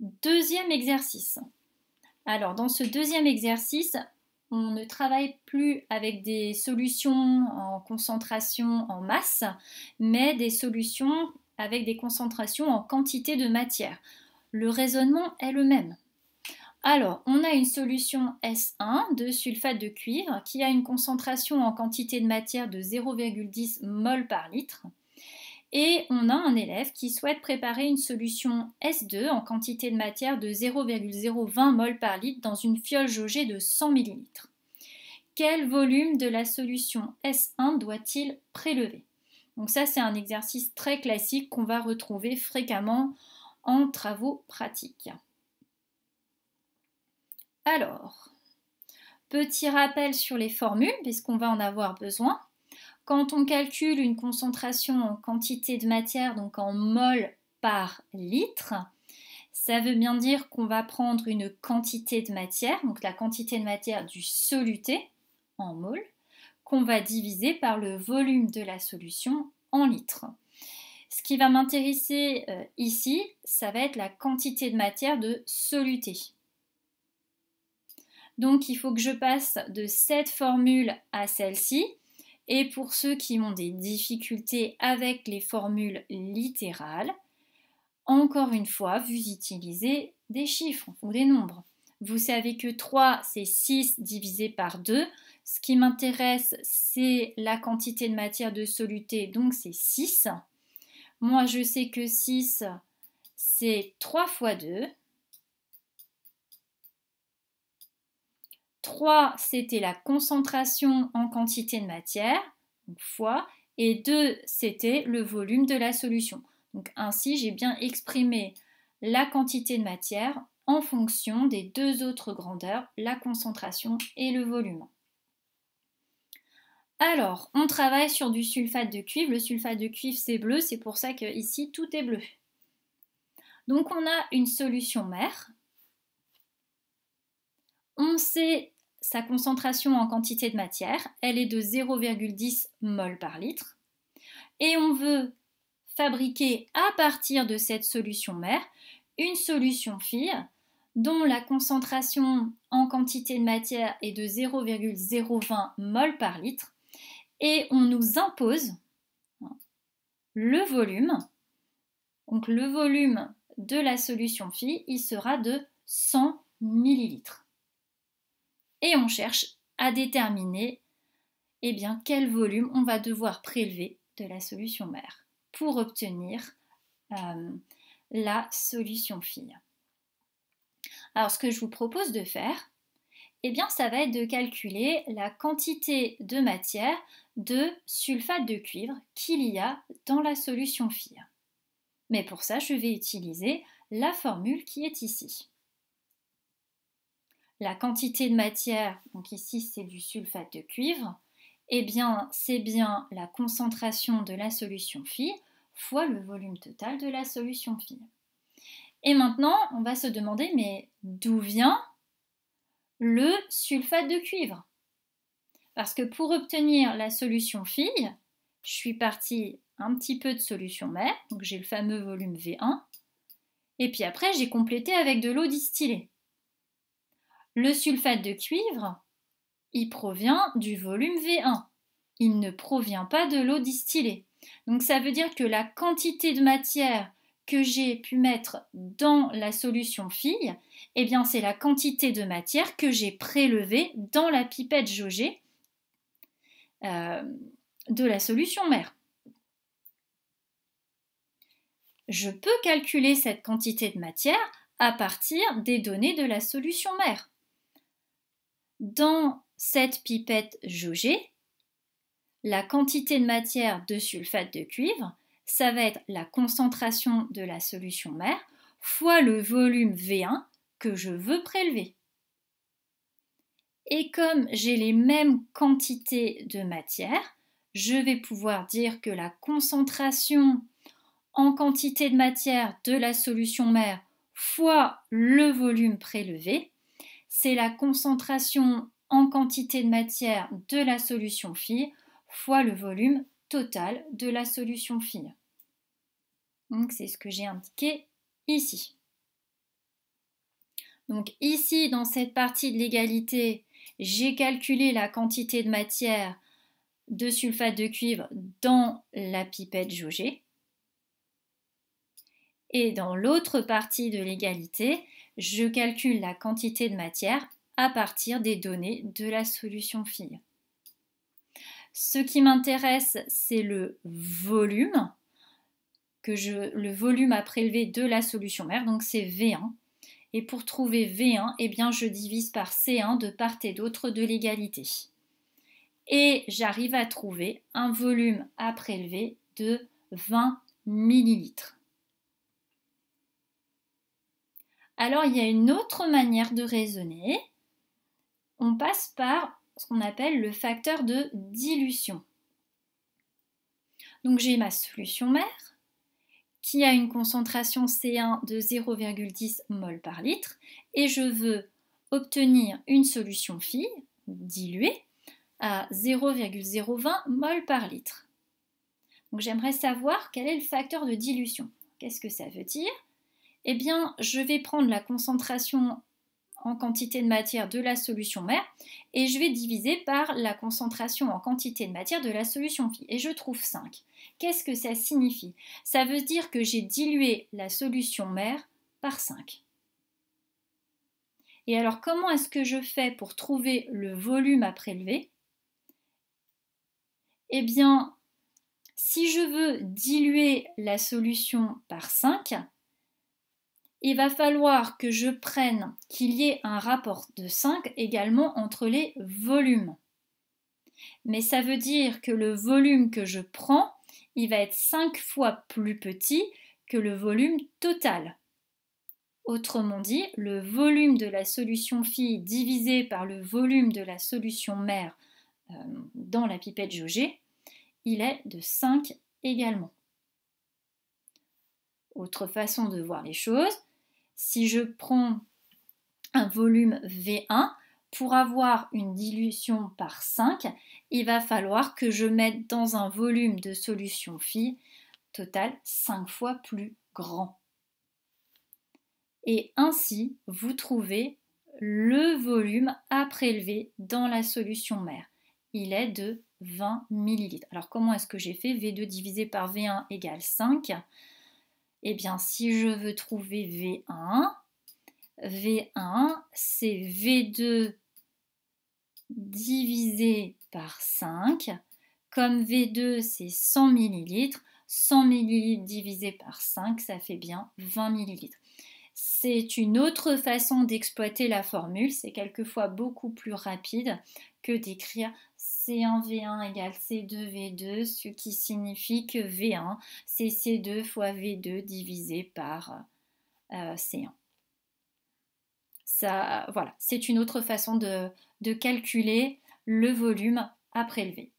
Deuxième exercice. Alors, dans ce deuxième exercice, on ne travaille plus avec des solutions en concentration en masse, mais des solutions avec des concentrations en quantité de matière. Le raisonnement est le même. Alors, on a une solution S1 de sulfate de cuivre qui a une concentration en quantité de matière de 0,10 mol par litre. Et on a un élève qui souhaite préparer une solution S2 en quantité de matière de 0,020 mol par litre dans une fiole jaugée de 100 ml. Quel volume de la solution S1 doit-il prélever? Donc ça, c'est un exercice très classique qu'on va retrouver fréquemment en travaux pratiques. Alors, petit rappel sur les formules, puisqu'on va en avoir besoin. Quand on calcule une concentration en quantité de matière, donc en mol par litre, ça veut bien dire qu'on va prendre une quantité de matière, donc la quantité de matière du soluté en mol, qu'on va diviser par le volume de la solution en litres. Ce qui va m'intéresser ici, ça va être la quantité de matière de soluté. Donc il faut que je passe de cette formule à celle-ci. Et pour ceux qui ont des difficultés avec les formules littérales, encore une fois, vous utilisez des chiffres ou des nombres. Vous savez que 3, c'est 6 divisé par 2. Ce qui m'intéresse, c'est la quantité de matière de soluté, donc c'est 6. Moi, je sais que 6, c'est 3 fois 2. 3, c'était la concentration en quantité de matière, donc fois, et 2, c'était le volume de la solution. Donc ainsi, j'ai bien exprimé la quantité de matière en fonction des deux autres grandeurs, la concentration et le volume. Alors, on travaille sur du sulfate de cuivre. Le sulfate de cuivre, c'est bleu, c'est pour ça que ici, tout est bleu. Donc, on a une solution mère. On sait sa concentration en quantité de matière, elle est de 0,10 mol par litre. Et on veut fabriquer à partir de cette solution mère une solution fille dont la concentration en quantité de matière est de 0,020 mol par litre. Et on nous impose le volume. Donc le volume de la solution fille, il sera de 100 millilitres. Et on cherche à déterminer quel volume on va devoir prélever de la solution mère pour obtenir la solution fille. Alors ce que je vous propose de faire, ça va être de calculer la quantité de matière de sulfate de cuivre qu'il y a dans la solution fille. Mais pour ça, je vais utiliser la formule qui est ici. La quantité de matière, donc ici c'est du sulfate de cuivre, c'est bien la concentration de la solution phi fois le volume total de la solution phi. Et maintenant, on va se demander, mais d'où vient le sulfate de cuivre? Parce que pour obtenir la solution phi, je suis partie un petit peu de solution mère, donc j'ai le fameux volume V1, et puis après j'ai complété avec de l'eau distillée. Le sulfate de cuivre, il provient du volume V1. Il ne provient pas de l'eau distillée. Donc ça veut dire que la quantité de matière que j'ai pu mettre dans la solution fille, c'est la quantité de matière que j'ai prélevée dans la pipette jaugée de la solution mère. Je peux calculer cette quantité de matière à partir des données de la solution mère. Dans cette pipette jaugée, la quantité de matière de sulfate de cuivre, ça va être la concentration de la solution mère fois le volume V1 que je veux prélever. Et comme j'ai les mêmes quantités de matière, je vais pouvoir dire que la concentration en quantité de matière de la solution mère fois le volume prélevé, c'est la concentration en quantité de matière de la solution fille fois le volume total de la solution fille. Donc c'est ce que j'ai indiqué ici. Donc ici, dans cette partie de l'égalité, j'ai calculé la quantité de matière de sulfate de cuivre dans la pipette jaugée. Et dans l'autre partie de l'égalité, je calcule la quantité de matière à partir des données de la solution fille. Ce qui m'intéresse, c'est le volume, le volume à prélever de la solution mère, donc c'est V1. Et pour trouver V1, eh bien, je divise par C1 de part et d'autre de l'égalité. Et j'arrive à trouver un volume à prélever de 20 millilitres. Alors, il y a une autre manière de raisonner. On passe par ce qu'on appelle le facteur de dilution. Donc, j'ai ma solution mère qui a une concentration C1 de 0,10 mol par litre et je veux obtenir une solution fille diluée à 0,020 mol par litre. Donc, j'aimerais savoir quel est le facteur de dilution. Qu'est-ce que ça veut dire ? Eh bien, je vais prendre la concentration en quantité de matière de la solution mère et je vais diviser par la concentration en quantité de matière de la solution fille et je trouve 5. Qu'est-ce que ça signifie? Ça veut dire que j'ai dilué la solution mère par 5. Et alors, comment est-ce que je fais pour trouver le volume à prélever? Eh bien, si je veux diluer la solution par 5, il va falloir que je prenne qu'il y ait un rapport de 5 également entre les volumes. Mais ça veut dire que le volume que je prends, il va être 5 fois plus petit que le volume total. Autrement dit, le volume de la solution fille divisé par le volume de la solution mère dans la pipette jaugée, il est de 5 également. Autre façon de voir les choses, si je prends un volume V1, pour avoir une dilution par 5, il va falloir que je mette dans un volume de solution fille total 5 fois plus grand. Et ainsi, vous trouvez le volume à prélever dans la solution mère. Il est de 20 ml. Alors comment est-ce que j'ai fait? V2 divisé par V1 égale 5. Eh bien, si je veux trouver V1, c'est V2 divisé par 5. Comme V2, c'est 100 ml, 100 ml divisé par 5, ça fait bien 20 ml. C'est une autre façon d'exploiter la formule, c'est quelquefois beaucoup plus rapide que d'écrire C1V1 égale C2V2, ce qui signifie que V1, c'est C2 fois V2 divisé par C1. Ça, voilà, c'est une autre façon de calculer le volume à prélever.